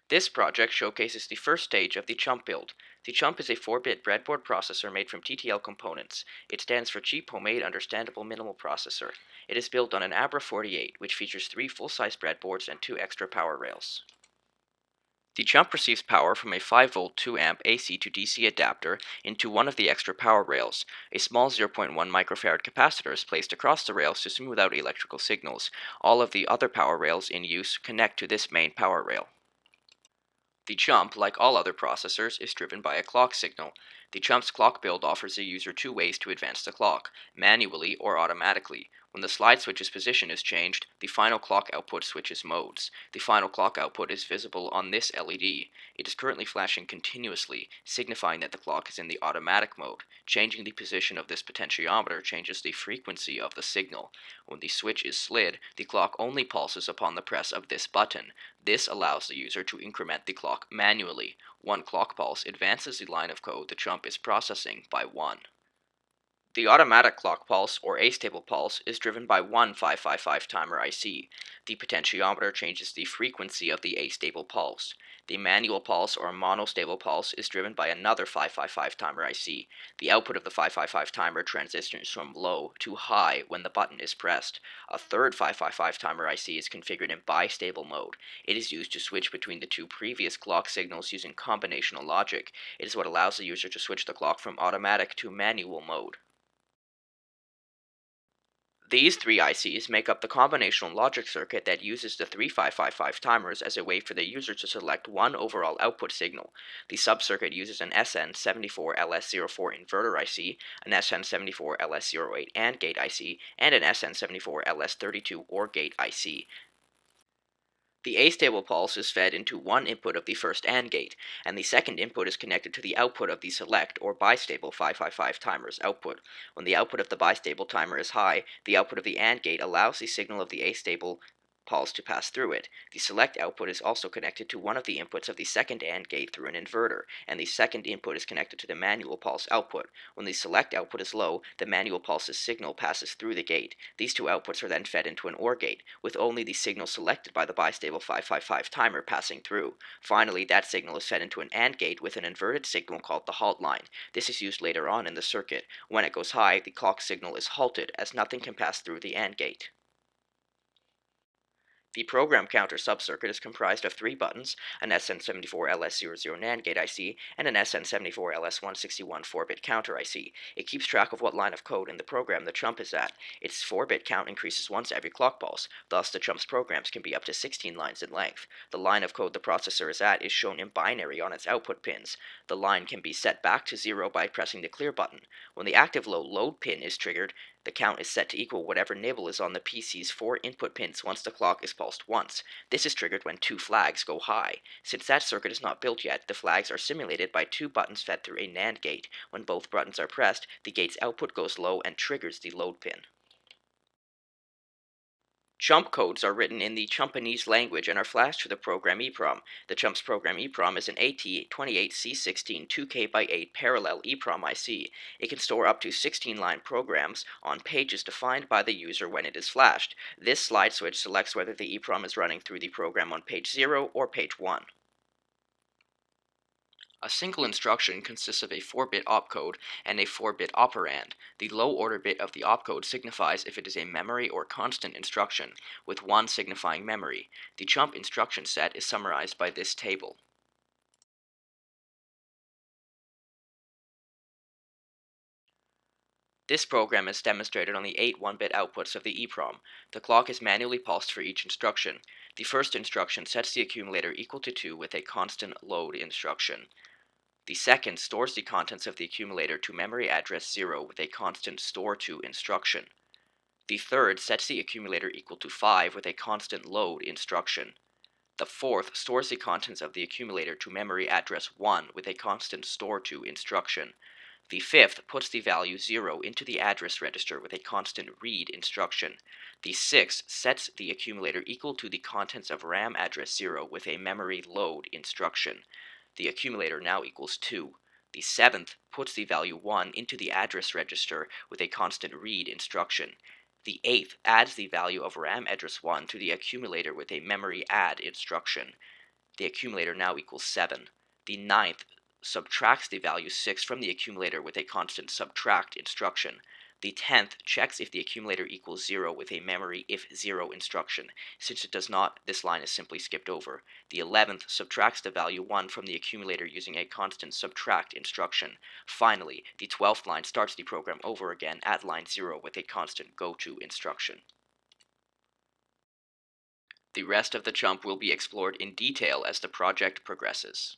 This project showcases the first stage of the CHUMP build. The CHUMP is a 4-bit breadboard processor made from TTL components. It stands for Cheap Homemade Understandable Minimal Processor. It is built on an Abra 48, which features 3 full-size breadboards and 2 extra power rails. The CHUMP receives power from a 5-volt 2-amp AC to DC adapter into one of the extra power rails. A small 0.1 microfarad capacitor is placed across the rails to smooth out electrical signals. All of the other power rails in use connect to this main power rail. The CHUMP, like all other processors, is driven by a clock signal. The CHUMP's clock build offers the user 2 ways to advance the clock, manually or automatically. When the slide switch's position is changed, the final clock output switches modes. The final clock output is visible on this LED. It is currently flashing continuously, signifying that the clock is in the automatic mode. Changing the position of this potentiometer changes the frequency of the signal. When the switch is slid, the clock only pulses upon the press of this button. This allows the user to increment the clock manually. One clock pulse advances the line of code the CHUMP is processing by 1. The automatic clock pulse, or astable pulse, is driven by one 555 timer IC. The potentiometer changes the frequency of the astable pulse. The manual pulse, or monostable pulse, is driven by another 555 timer IC. The output of the 555 timer transitions from low to high when the button is pressed. A third 555 timer IC is configured in bistable mode. It is used to switch between the 2 previous clock signals using combinational logic. It is what allows the user to switch the clock from automatic to manual mode. These 3 ICs make up the combinational logic circuit that uses the 3 555 timers as a way for the user to select one overall output signal. The subcircuit uses an SN74LS04 inverter IC, an SN74LS08 AND gate IC, and an SN74LS32 OR gate IC. The astable pulse is fed into one input of the first AND gate, and the second input is connected to the output of the select or bistable 555 timer's output. When the output of the bistable timer is high, the output of the AND gate allows the signal of the astable pulse to pass through it. The select output is also connected to one of the inputs of the second AND gate through an inverter, and the second input is connected to the manual pulse output. When the select output is low, the manual pulse's signal passes through the gate. These 2 outputs are then fed into an OR gate, with only the signal selected by the bistable 555 timer passing through. Finally, that signal is fed into an AND gate with an inverted signal called the halt line. This is used later on in the circuit. When it goes high, the clock signal is halted, as nothing can pass through the AND gate. The program counter subcircuit is comprised of 3 buttons, an SN74LS00 NAND gate IC, and an SN74LS161 4-bit counter IC. It keeps track of what line of code in the program the CHUMP is at. Its 4-bit count increases once every clock pulse, thus the CHUMP's programs can be up to 16 lines in length. The line of code the processor is at is shown in binary on its output pins. The line can be set back to 0 by pressing the clear button. When the active low load pin is triggered, the count is set to equal whatever nibble is on the PC's 4 input pins once the clock is pulsed once. This is triggered when 2 flags go high. Since that circuit is not built yet, the flags are simulated by 2 buttons fed through a NAND gate. When both buttons are pressed, the gate's output goes low and triggers the load pin. CHUMP codes are written in the Chumpanese language and are flashed to the program EEPROM. The CHUMP's program EEPROM is an AT28C16 2K x 8 parallel EEPROM IC. It can store up to 16-line programs on pages defined by the user when it is flashed. This slide switch selects whether the EEPROM is running through the program on page 0 or page 1. A single instruction consists of a 4-bit opcode and a 4-bit operand. The low-order bit of the opcode signifies if it is a memory or constant instruction, with 1 signifying memory. The CHUMP instruction set is summarized by this table. This program is demonstrated on the 8 1-bit outputs of the EEPROM. The clock is manually pulsed for each instruction. The first instruction sets the accumulator equal to 2 with a constant load instruction. The second stores the contents of the accumulator to memory address 0 with a constant store to instruction. The third sets the accumulator equal to 5 with a constant load instruction. The fourth stores the contents of the accumulator to memory address 1 with a constant store to instruction. The fifth puts the value 0 into the address register with a constant read instruction. The sixth sets the accumulator equal to the contents of RAM address 0 with a memory load instruction. The accumulator now equals 2. The seventh puts the value 1 into the address register with a constant read instruction. The eighth adds the value of RAM address 1 to the accumulator with a memory add instruction. The accumulator now equals 7. The ninth subtracts the value 6 from the accumulator with a constant subtract instruction. The 10th checks if the accumulator equals 0 with a memory if 0 instruction. Since it does not, this line is simply skipped over. The 11th subtracts the value 1 from the accumulator using a constant subtract instruction. Finally, the 12th line starts the program over again at line 0 with a constant goto instruction. The rest of the CHUMP will be explored in detail as the project progresses.